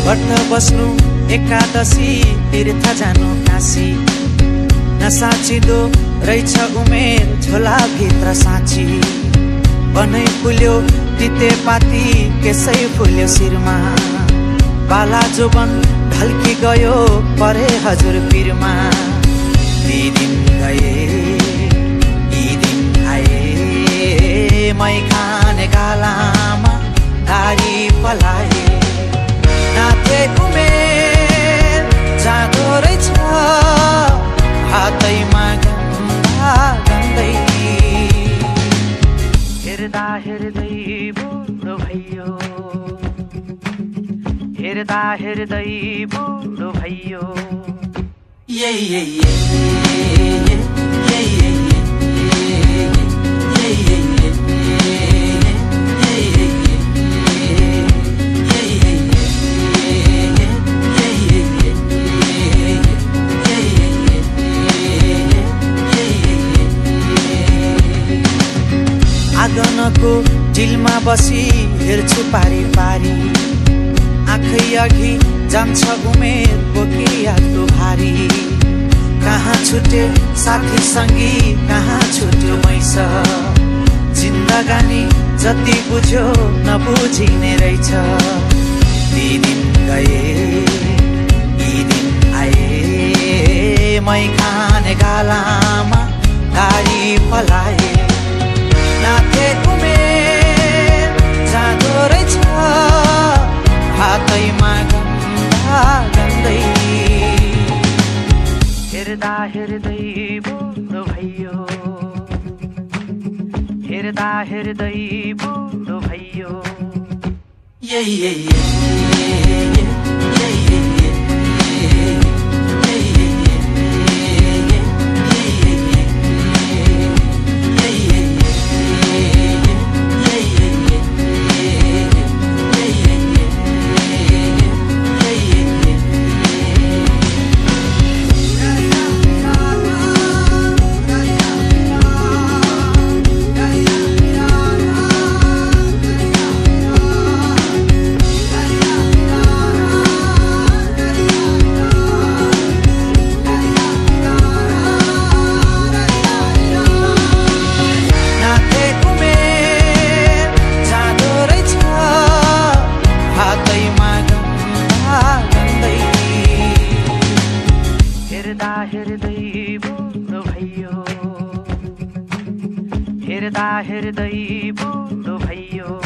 व्रत बस्नु एकादशी तीर्थ जानु काशी नसाचिदो रहेछ उमेर झोला भित्र साँची बनै फुल्यो तितेपाती केसै फुल्यो शिरमा बाला जोबन ढल्की गयो परे हजुर पिरमा ती दिन गए यी दिन आए मै खाने गालामा दारी पलाए नाथे उमेर जाँदो रहेछ हातैमा गन्दा गन्दै हेर्दा हेर्दै बुढो भइयो हेर्दा हेर्दै बुढो भइयो आँगनको डिलमा बसी हेर्छु पारी पारी आँखै अघि जान्छ उमेर बोकी यादको भारी कहाँ छुटे साथी सङ्गी कहाँ छुट्यो मैस जिन्दगानी जति बुझ्यो नबुझिने रहेछ ती दिन गए यी दिन आए मै खाने गालामा दारी पलाए नाथे उमेर जाँदो रहेछ हातैमा गन्दा गन्दै हेर्दा हेर्दै बुढो भइयो हेर्दा हेर्दै बुढो भइयो हेर्दा हेर्दै बुढो भइयो